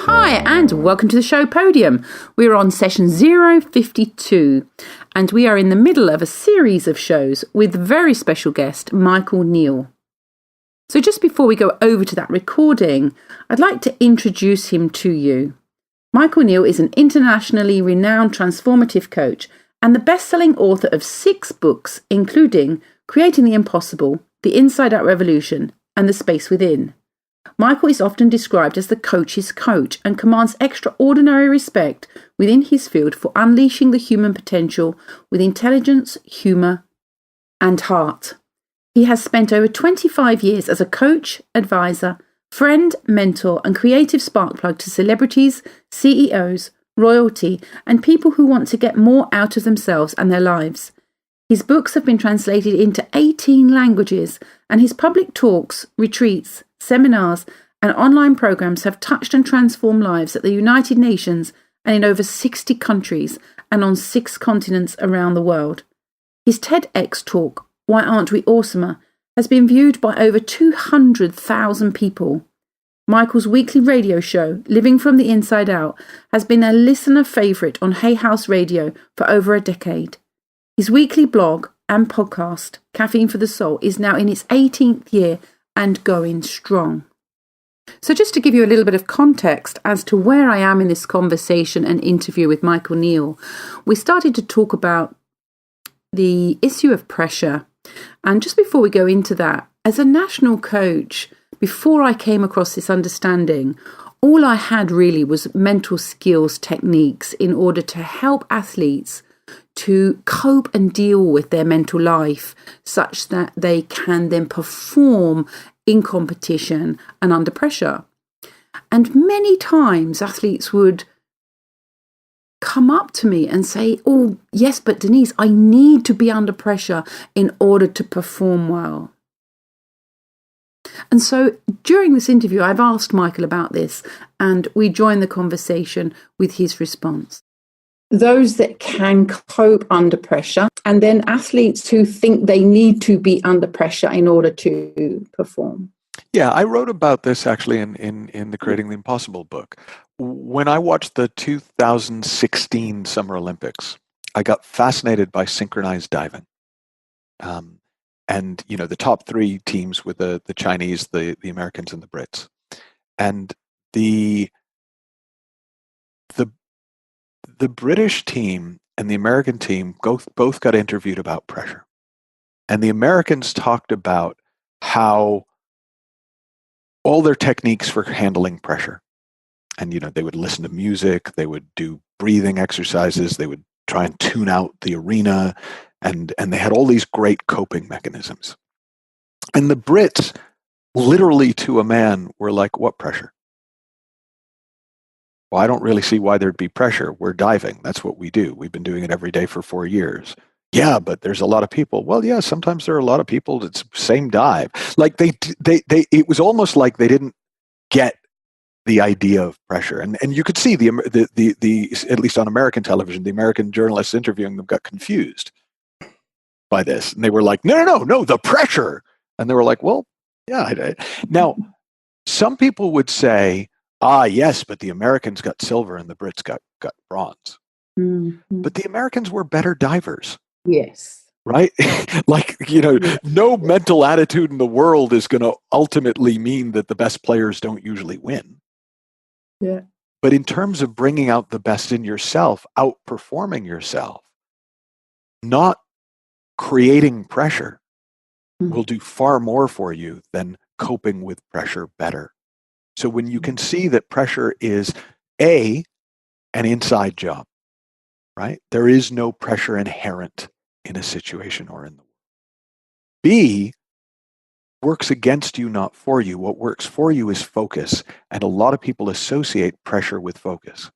Hi, and welcome to the show Podium. We're on session 052, and we are in the middle of a series of shows with very special guest, Michael Neill. So just before we go over to that recording, I'd like to introduce him to you. Michael Neill is an internationally renowned transformative coach and the best-selling author of 6 books, including Creating the Impossible, The Inside Out Revolution, and The Space Within. Michael is often described as the coach's coach and commands extraordinary respect within his field for unleashing the human potential with intelligence, humour, and heart. He has spent over 25 years as a coach, advisor, friend, mentor, and creative sparkplug to celebrities, CEOs, royalty, and people who want to get more out of themselves and their lives. His books have been translated into 18 languages, and his public talks, retreats, seminars, and online programs have touched and transformed lives at the United Nations and in over 60 countries and on 6 continents around the world. His TEDx talk, Why Aren't We Awesomer?, has been viewed by over 200,000 people. Michael's weekly radio show, Living from the Inside Out, has been a listener favourite on Hay House Radio for over a decade. His weekly blog and podcast, Caffeine for the Soul, is now in its 18th year and going strong. So just to give you a little bit of context as to where I am in this conversation and interview with Michael Neill, we started to talk about the issue of pressure. And just before we go into that, as a national coach, before I came across this understanding, all I had really was mental skills techniques in order to help athletes to cope and deal with their mental life such that they can then perform in competition and under pressure. And many times athletes would come up to me and say, oh, yes, but Denise, I need to be under pressure in order to perform well. And so during this interview, I've asked Michael about this, and we joined the conversation with his response. Those that can cope under pressure, and then athletes who think they need to be under pressure in order to perform. Yeah, I wrote about this actually in the Creating the Impossible book. When I watched the 2016 Summer Olympics, I got fascinated by synchronized diving. And, you know, the top 3 teams were the Chinese, the Americans, and the Brits. And the British team and the American team both got interviewed about pressure. And the Americans talked about how all their techniques for handling pressure. And, you know, they would listen to music, they would do breathing exercises, they would try and tune out the arena, and they had all these great coping mechanisms. And the Brits, literally to a man, were like, what pressure? Well, I don't really see why there'd be pressure. We're diving. That's what we do. We've been doing it every day for 4 years. Yeah, but there's a lot of people. Well, yeah, sometimes there are a lot of people. It's the same dive. Like it was almost like they didn't get the idea of pressure. And you could see the at least on American television, the American journalists interviewing them got confused by this. And they were like, no, the pressure. And they were like, well, yeah. Now, some people would say, yes, but the Americans got silver and the Brits got bronze. Mm-hmm. But the Americans were better divers. Yes. Right? Like, you know, no mental attitude in the world is going to ultimately mean that the best players don't usually win. Yeah. But in terms of bringing out the best in yourself, outperforming yourself, not creating pressure will do far more for you than coping with pressure better. So when you can see that pressure is an inside job, right? There is no pressure inherent in a situation or in the world. B, works against you, not for you. What works for you is focus. And a lot of people associate pressure with focus.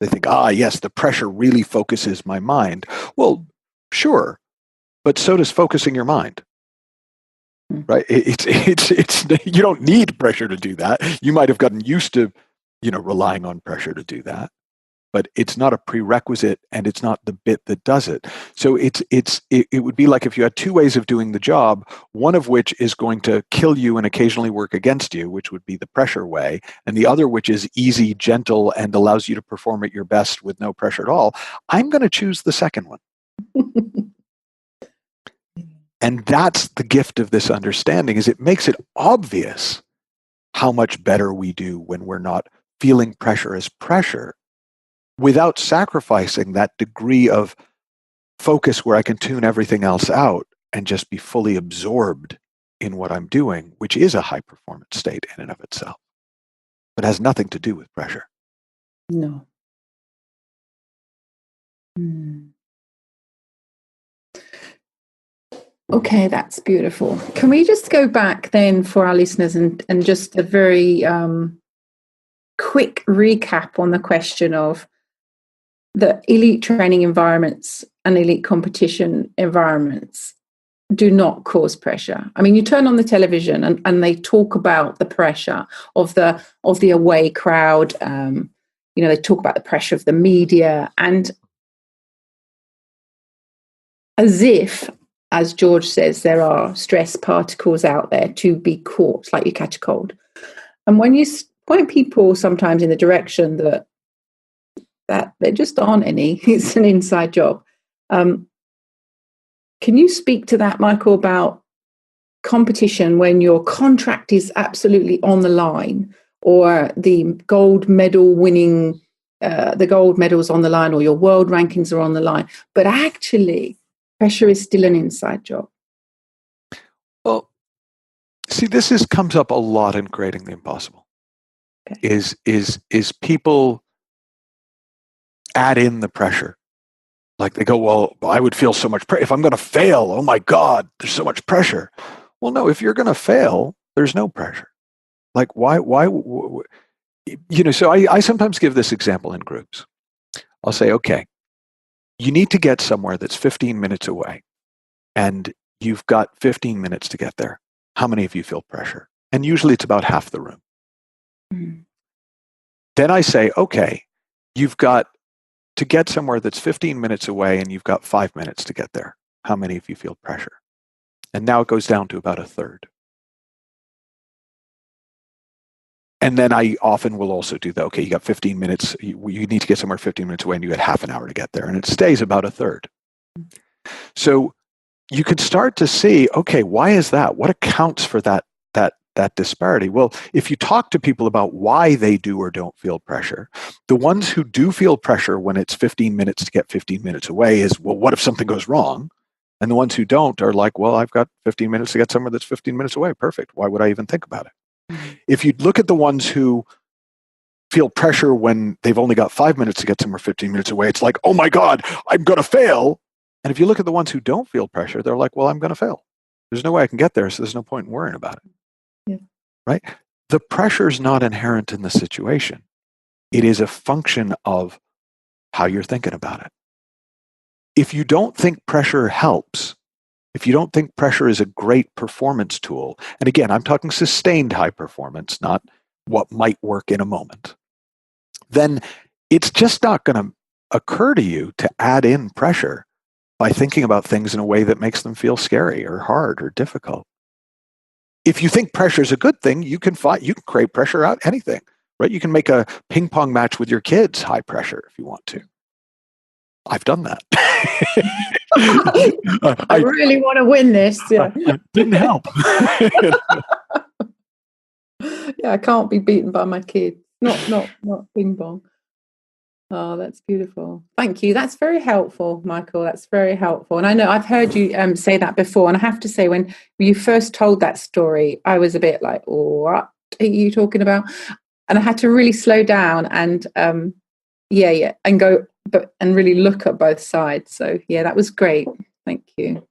They think, yes, the pressure really focuses my mind. Well, sure, but so does focusing your mind. Right? It's you don't need pressure to do that. You might have gotten used to, relying on pressure to do that. but it's not a prerequisite, and it's not the bit that does it. So it would be like if you had two ways of doing the job, one of which is going to kill you and occasionally work against you, which would be the pressure way, and the other which is easy, gentle, and allows you to perform at your best with no pressure at all. I'm going to choose the second one. And that's the gift of this understanding, is it makes it obvious how much better we do when we're not feeling pressure as pressure, without sacrificing that degree of focus where I can tune everything else out and just be fully absorbed in what I'm doing, which is a high performance state in and of itself, but has nothing to do with pressure. No. Okay, that's beautiful. Can we just go back then for our listeners and just a very quick recap on the question of the elite training environments and elite competition environments do not cause pressure. I mean, you turn on the television and they talk about the pressure of the away crowd. They talk about the pressure of the media, and as if, as George says, there are stress particles out there to be caught, like you catch a cold. And when you point people sometimes in the direction that there just aren't any, it's an inside job. Can you speak to that, Michael, about competition when your contract is absolutely on the line, or the gold medal winning, the gold medal's on the line, or your world rankings are on the line, but actually pressure is still an inside job? Well, see, this comes up a lot in Creating the Impossible. Okay. Is people add in the pressure. Like they go, well, I would feel so much pressure if I'm going to fail. Oh my God, there's so much pressure. Well, no, if you're going to fail, there's no pressure. Like why, so I sometimes give this example in groups. I'll say, okay, you need to get somewhere that's 15 minutes away, and you've got 15 minutes to get there. How many of you feel pressure? And usually it's about half the room. Mm-hmm. Then I say, okay, you've got to get somewhere that's 15 minutes away, and you've got 5 minutes to get there. How many of you feel pressure? And now it goes down to about a third. And then I often will also do that. Okay, you got 15 minutes. You need to get somewhere 15 minutes away, and you had half an hour to get there. And it stays about a third. So you could start to see, okay, why is that? What accounts for that disparity? Well, if you talk to people about why they do or don't feel pressure, the ones who do feel pressure when it's 15 minutes to get 15 minutes away is, well, what if something goes wrong? And the ones who don't are like, well, I've got 15 minutes to get somewhere that's 15 minutes away. Perfect. Why would I even think about it? If you look at the ones who feel pressure when they've only got 5 minutes to get somewhere 15 minutes away, it's like, oh my God, I'm going to fail. And if you look at the ones who don't feel pressure, they're like, well, I'm going to fail. There's no way I can get there, so there's no point in worrying about it. Yeah. Right? The pressure is not inherent in the situation. It is a function of how you're thinking about it. If you don't think pressure helps, if you don't think pressure is a great performance tool, and again, I'm talking sustained high performance, not what might work in a moment, then it's just not going to occur to you to add in pressure by thinking about things in a way that makes them feel scary or hard or difficult. If you think pressure is a good thing, you can create pressure out anything, right? You can make a ping pong match with your kids high pressure if you want to. I've done that. I really want to win this. Yeah. Didn't help. Yeah, I can't be beaten by my kids. Not ping pong. Oh, that's beautiful. Thank you. That's very helpful, Michael. That's very helpful. And I know I've heard you say that before. And I have to say, when you first told that story, I was a bit like, what are you talking about? And I had to really slow down and and go, and really look at both sides. So yeah, that was great. Thank you.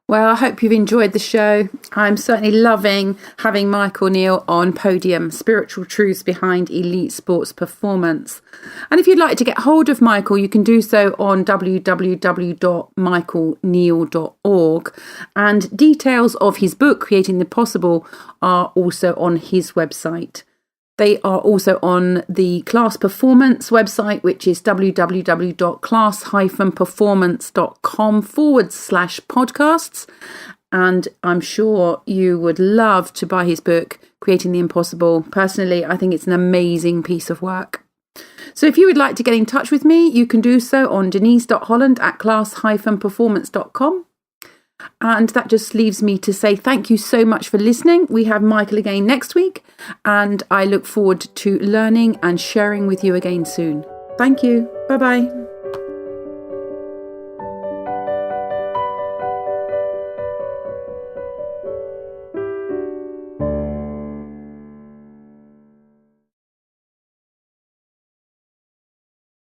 Well, I hope you've enjoyed the show. I'm certainly loving having Michael Neill on Podium, Spiritual Truths Behind Elite Sports Performance. And if you'd like to get hold of Michael, you can do so on www.michaelneill.org. And details of his book, Creating the Possible, are also on his website. They are also on the Class Performance website, which is www.class-performance.com/podcasts. And I'm sure you would love to buy his book, Creating the Impossible. Personally, I think it's an amazing piece of work. So if you would like to get in touch with me, you can do so on denise.holland@class-performance.com. And that just leaves me to say thank you so much for listening. We have Michael again next week, and I look forward to learning and sharing with you again soon. Thank you. Bye-bye.